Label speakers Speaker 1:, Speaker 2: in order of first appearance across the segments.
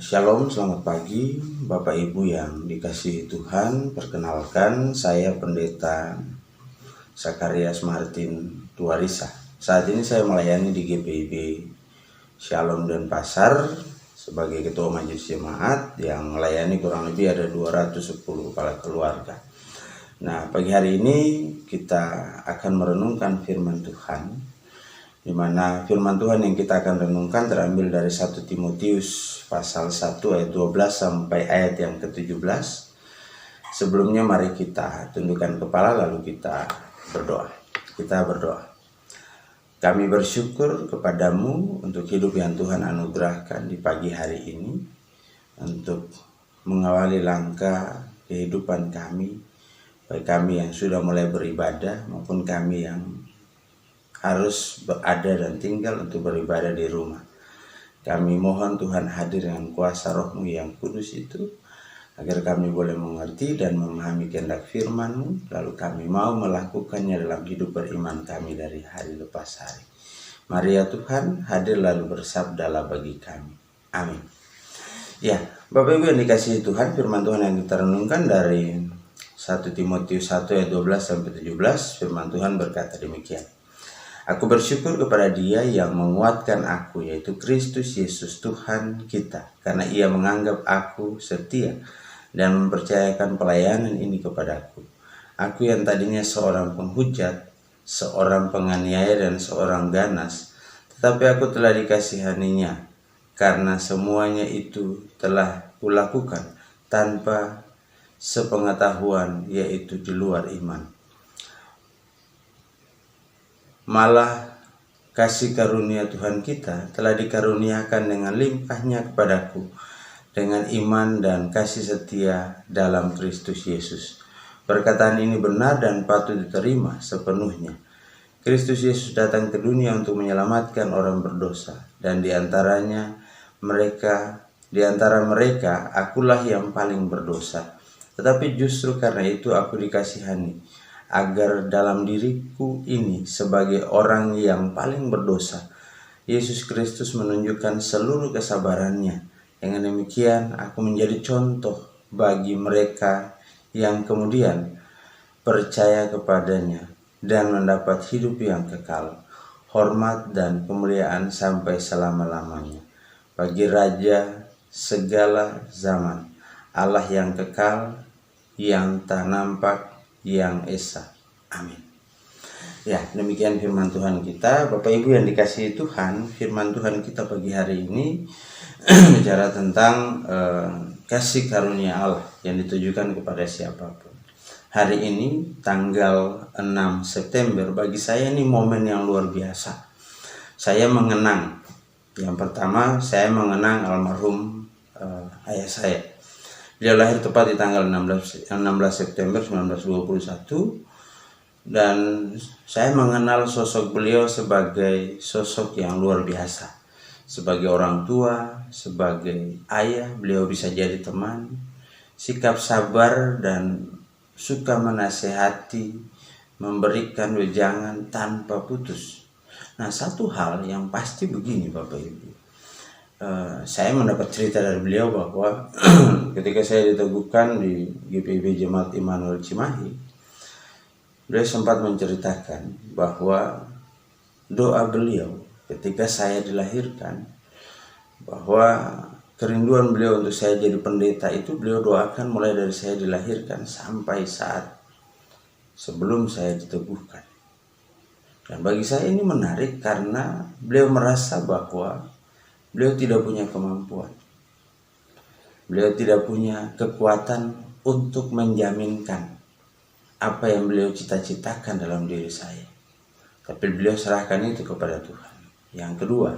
Speaker 1: Shalom, selamat pagi Bapak Ibu yang dikasihi Tuhan. Perkenalkan, saya Pendeta Zakarias Martin Tuarisa. Saat ini saya melayani di GPIB Shalom Denpasar sebagai Ketua Majelis Jemaat yang melayani kurang lebih ada 210 kepala keluarga. Nah, pagi hari ini kita akan merenungkan firman Tuhan, di mana firman Tuhan yang kita akan renungkan terambil dari 1 Timotius pasal 1 ayat 12 sampai ayat yang ke-17. Sebelumnya mari kita tundukkan kepala lalu kita berdoa. Kita berdoa. Kami bersyukur kepadamu untuk hidup yang Tuhan anugerahkan di pagi hari ini, untuk mengawali langkah kehidupan kami, baik kami yang sudah mulai beribadah maupun kami yang harus berada dan tinggal untuk beribadah di rumah. Kami mohon Tuhan hadir dengan kuasa Roh-Mu yang kudus itu, agar kami boleh mengerti dan memahami kehendak firman-Mu, lalu kami mau melakukannya dalam hidup beriman kami dari hari lepas hari. Mari ya Tuhan, hadir lalu bersabdalah bagi kami. Amin. Ya, Bapak Ibu yang dikasihi Tuhan, firman Tuhan yang kita renungkan dari 1 Timotius 1 ayat 12 sampai 17, firman Tuhan berkata demikian. Aku bersyukur kepada Dia yang menguatkan aku, yaitu Kristus Yesus Tuhan kita, karena Ia menganggap aku setia dan mempercayakan pelayanan ini kepadaku. Aku yang tadinya seorang penghujat, seorang penganiaya dan seorang ganas, tetapi aku telah dikasihaninya, karena semuanya itu telah kulakukan tanpa sepengetahuan, yaitu di luar iman. Malah kasih karunia Tuhan kita telah dikaruniakan dengan limpahnya kepadaku dengan iman dan kasih setia dalam Kristus Yesus. Perkataan ini benar dan patut diterima sepenuhnya. Kristus Yesus datang ke dunia untuk menyelamatkan orang berdosa, dan di antara mereka akulah yang paling berdosa. Tetapi justru karena itu aku dikasihani, agar dalam diriku ini sebagai orang yang paling berdosa, Yesus Kristus menunjukkan seluruh kesabarannya. Dengan demikian aku menjadi contoh bagi mereka yang kemudian percaya kepadanya dan mendapat hidup yang kekal, hormat dan kemuliaan sampai selama-lamanya. Bagi Raja segala zaman, Allah yang kekal, yang tak nampak, yang esa. Amin. Ya, demikian firman Tuhan kita. Bapak Ibu yang dikasihi Tuhan, firman Tuhan kita pagi hari ini bicara tentang kasih karunia Allah yang ditujukan kepada siapapun. Hari ini tanggal 6 September bagi saya ini momen yang luar biasa. Saya mengenang, yang pertama saya mengenang almarhum ayah saya. Dia lahir tepat di tanggal 16 September 1921, dan saya mengenal sosok beliau sebagai sosok yang luar biasa. Sebagai orang tua, sebagai ayah, beliau bisa jadi teman, sikap sabar dan suka menasehati, memberikan wejangan tanpa putus. Nah, satu hal yang pasti begini Bapak Ibu. Saya mendapat cerita dari beliau bahwa ketika saya diteguhkan di GPIB Jemaat Immanuel Cimahi, beliau sempat menceritakan bahwa doa beliau ketika saya dilahirkan, bahwa kerinduan beliau untuk saya jadi pendeta itu beliau doakan mulai dari saya dilahirkan sampai saat sebelum saya diteguhkan. Dan bagi saya ini menarik karena beliau merasa bahwa beliau tidak punya kemampuan. Beliau tidak punya kekuatan untuk menjaminkan apa yang beliau cita-citakan dalam diri saya. Tapi beliau serahkan itu kepada Tuhan. Yang kedua,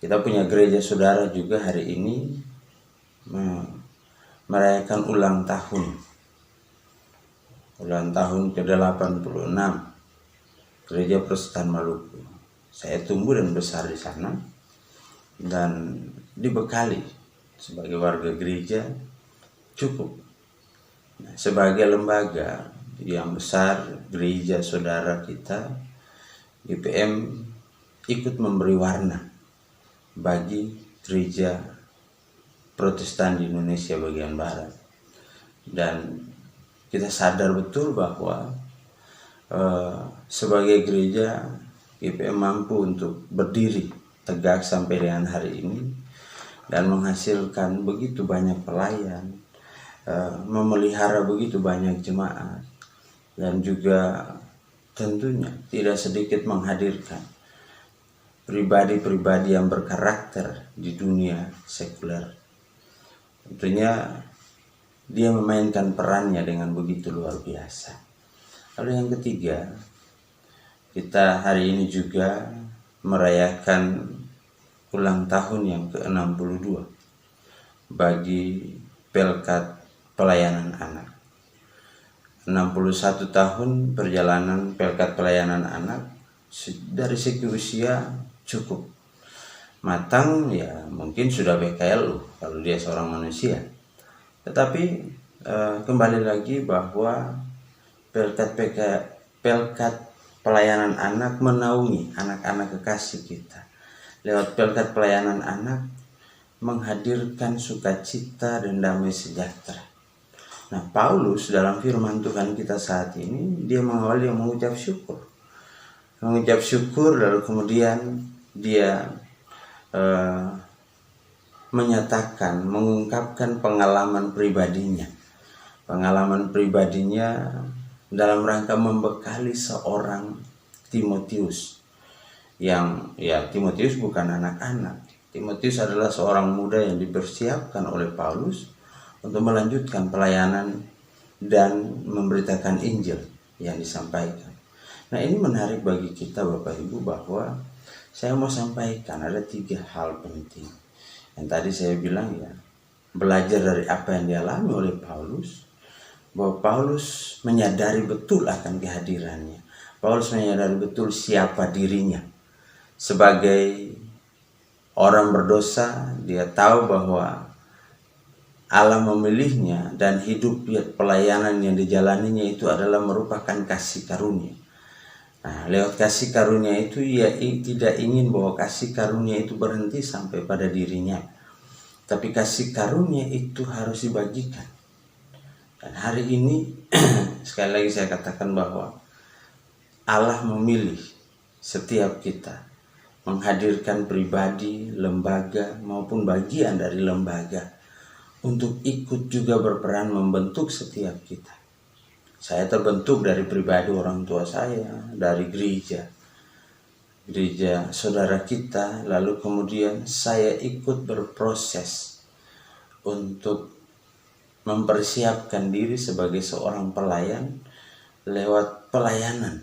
Speaker 1: kita punya gereja saudara juga hari ini merayakan ulang tahun ke-86 Gereja Protestan Maluku. Saya tumbuh dan besar di sana dan dibekali sebagai warga gereja cukup. Nah, sebagai lembaga yang besar, gereja saudara kita GPM ikut memberi warna bagi gereja Protestan di Indonesia bagian Barat. Dan kita sadar betul bahwa sebagai gereja GPM mampu untuk berdiri tegak sampai dengan hari ini dan menghasilkan begitu banyak pelayan, memelihara begitu banyak jemaat, dan juga tentunya tidak sedikit menghadirkan pribadi-pribadi yang berkarakter di dunia sekuler. Tentunya dia memainkan perannya dengan begitu luar biasa. Lalu yang ketiga, kita hari ini juga merayakan ulang tahun yang ke-62 bagi Pelkat Pelayanan Anak. 61 tahun perjalanan Pelkat Pelayanan Anak. Dari segi usia cukup matang, ya mungkin sudah BKLU kalau dia seorang manusia. Tetapi kembali lagi bahwa Pelkat Pelayanan Anak menaungi anak-anak kekasih kita. Lewat Pelkat Pelayanan Anak menghadirkan sukacita dan damai sejahtera. Nah, Paulus dalam firman Tuhan kita saat ini, dia mengawali yang mengucap syukur. Mengucap syukur, lalu kemudian dia menyatakan, mengungkapkan pengalaman pribadinya. Pengalaman pribadinya dalam rangka membekali seorang Timotius. Yang Timotius bukan anak-anak. Timotius adalah seorang muda yang dipersiapkan oleh Paulus untuk melanjutkan pelayanan dan memberitakan Injil yang disampaikan. Nah, ini menarik bagi kita Bapak Ibu, bahwa saya mau sampaikan ada 3 hal penting. Yang tadi saya bilang, ya, belajar dari apa yang dialami oleh Paulus, bahwa Paulus menyadari betul akan kehadirannya. Paulus menyadari betul siapa dirinya. Sebagai orang berdosa, dia tahu bahwa Allah memilihnya dan hidup pelayanan yang dijalaninya itu adalah merupakan kasih karunia. Nah, lewat kasih karunia itu ia tidak ingin bahwa kasih karunia itu berhenti sampai pada dirinya. Tapi kasih karunia itu harus dibagikan. Dan hari ini sekali lagi saya katakan bahwa Allah memilih setiap kita, menghadirkan pribadi, lembaga maupun bagian dari lembaga untuk ikut juga berperan membentuk setiap kita. Saya terbentuk dari pribadi orang tua saya, dari gereja saudara kita, lalu kemudian saya ikut berproses untuk mempersiapkan diri sebagai seorang pelayan lewat pelayanan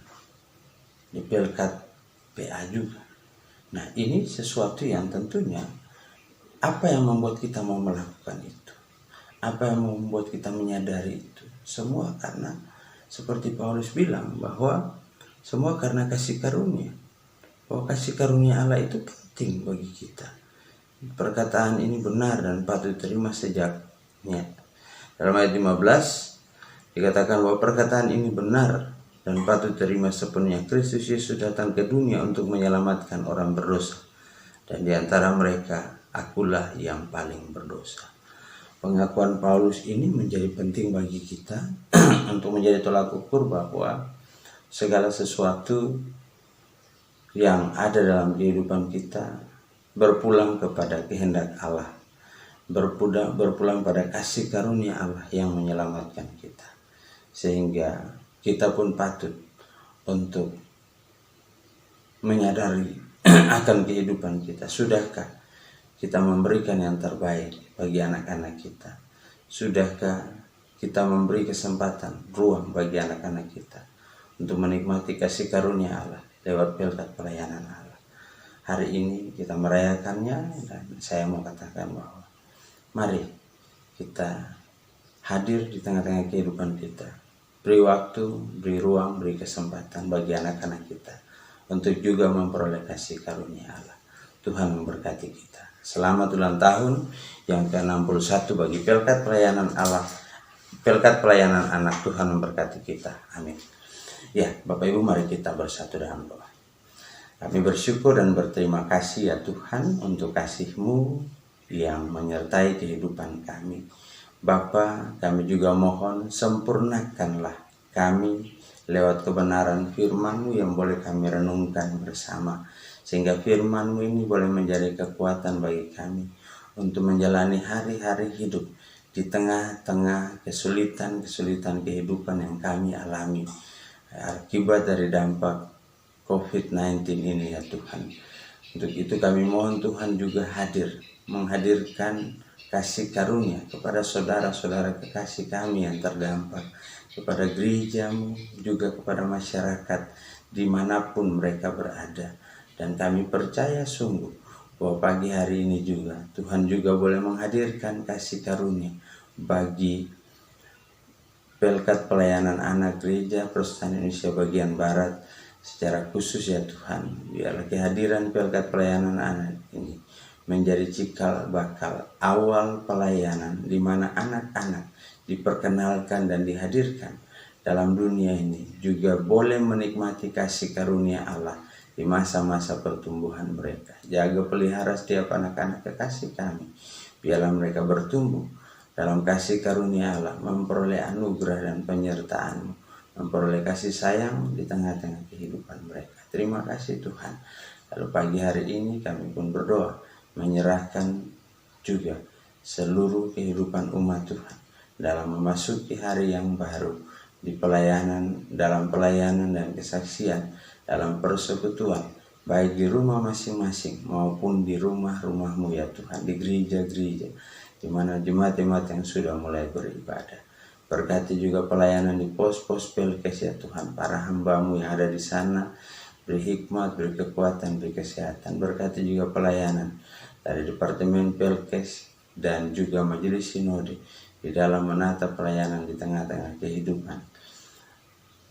Speaker 1: di Pelkat PA juga. Nah, ini sesuatu yang tentunya, apa yang membuat kita mau melakukan itu? Apa yang membuat kita menyadari itu? Semua karena seperti Paulus bilang, bahwa semua karena kasih karunia. Bahwa kasih karunia Allah itu penting bagi kita. Perkataan ini benar dan patut diterima sejaknya. Dalam ayat 15 dikatakan bahwa perkataan ini benar dan patut diterima sepenuhnya. Kristus Yesus datang ke dunia untuk menyelamatkan orang berdosa, dan di antara mereka akulah yang paling berdosa. Pengakuan Paulus ini menjadi penting bagi kita untuk menjadi tolak ukur bahwa segala sesuatu yang ada dalam kehidupan kita berpulang kepada kehendak Allah, berpulang pada kasih karunia Allah yang menyelamatkan kita, sehingga kita pun patut untuk menyadari akan kehidupan kita. Sudahkah kita memberikan yang terbaik bagi anak-anak kita? Sudahkah kita memberi kesempatan, ruang bagi anak-anak kita untuk menikmati kasih karunia Allah lewat Pelkat Pelayanan Allah? Hari ini kita merayakannya, dan saya mau katakan bahwa mari kita hadir di tengah-tengah kehidupan kita. Beri waktu, beri ruang, beri kesempatan bagi anak-anak kita untuk juga memperoleh kasih karunia Allah. Tuhan memberkati kita. Selamat ulang tahun yang ke-61 bagi Pelkat Pelayanan Allah, Pelkat Pelayanan Anak. Tuhan memberkati kita. Amin. Ya, Bapak Ibu, mari kita bersatu dalam doa. Kami bersyukur dan berterima kasih ya Tuhan untuk kasih-Mu yang menyertai kehidupan kami. Bapa, kami juga mohon sempurnakanlah kami lewat kebenaran firman-Mu yang boleh kami renungkan bersama, sehingga firman-Mu ini boleh menjadi kekuatan bagi kami untuk menjalani hari-hari hidup di tengah-tengah kesulitan-kesulitan kehidupan yang kami alami akibat dari dampak COVID-19 ini ya Tuhan. Untuk itu kami mohon Tuhan juga menghadirkan kasih karunia kepada saudara-saudara kekasih kami yang terdampak, kepada gereja-Mu, juga kepada masyarakat dimanapun mereka berada. Dan kami percaya sungguh bahwa pagi hari ini juga Tuhan juga boleh menghadirkan kasih karunia bagi Pelkat Pelayanan Anak Gereja Protestan Indonesia bagian Barat secara khusus ya Tuhan. Biarlah kehadiran Pelkat Pelayanan Anak ini menjadi cikal bakal awal pelayanan di mana anak-anak diperkenalkan dan dihadirkan dalam dunia ini juga boleh menikmati kasih karunia Allah di masa-masa pertumbuhan mereka. Jaga pelihara setiap anak-anak kekasih kami, biarlah mereka bertumbuh dalam kasih karunia Allah, memperoleh anugerah dan penyertaan-Mu, memperoleh kasih sayang di tengah-tengah kehidupan mereka. Terima kasih Tuhan. Lalu pagi hari ini kami pun berdoa menyerahkan juga seluruh kehidupan umat Tuhan dalam memasuki hari yang baru di pelayanan, dalam pelayanan dan kesaksian, dalam persekutuan, baik di rumah masing-masing maupun di rumah-rumah-Mu ya Tuhan, di gereja-gereja, di mana jemaat-jemaat yang sudah mulai beribadah. Berkati juga pelayanan di pos-pos Pelkes ya Tuhan, para hamba-Mu yang ada di sana, beri hikmat, beri kekuatan, beri kesehatan. Berkati juga pelayanan dari Departemen Pelkes dan juga Majelis Sinode di dalam menata pelayanan di tengah-tengah kehidupan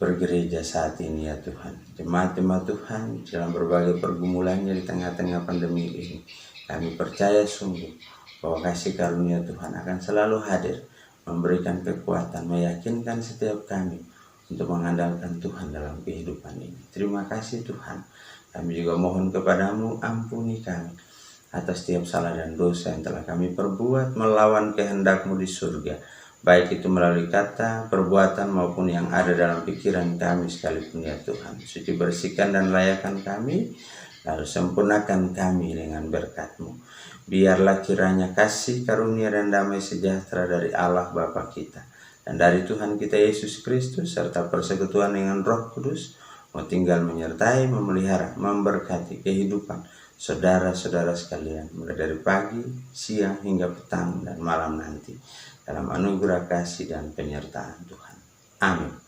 Speaker 1: bergereja saat ini ya Tuhan. Jemaat-jemaat Tuhan dalam berbagai pergumulannya di tengah-tengah pandemi ini, kami percaya sungguh bahwa kasih karunia Tuhan akan selalu hadir, memberikan kekuatan, meyakinkan setiap kami untuk mengandalkan Tuhan dalam kehidupan ini. Terima kasih Tuhan. Kami juga mohon kepadamu, ampuni kami atas setiap salah dan dosa yang telah kami perbuat melawan kehendak-Mu di surga, baik itu melalui kata, perbuatan maupun yang ada dalam pikiran kami sekalipun ya Tuhan. Suci bersihkan dan layakan kami, lalu sempurnakan kami dengan berkat-Mu. Biarlah kiranya kasih karunia dan damai sejahtera dari Allah Bapa kita dan dari Tuhan kita Yesus Kristus serta persekutuan dengan Roh Kudus mau tinggal menyertai, memelihara, memberkati kehidupan saudara-saudara sekalian mulai dari pagi, siang hingga petang dan malam nanti dalam anugerah kasih dan penyertaan Tuhan. Amin.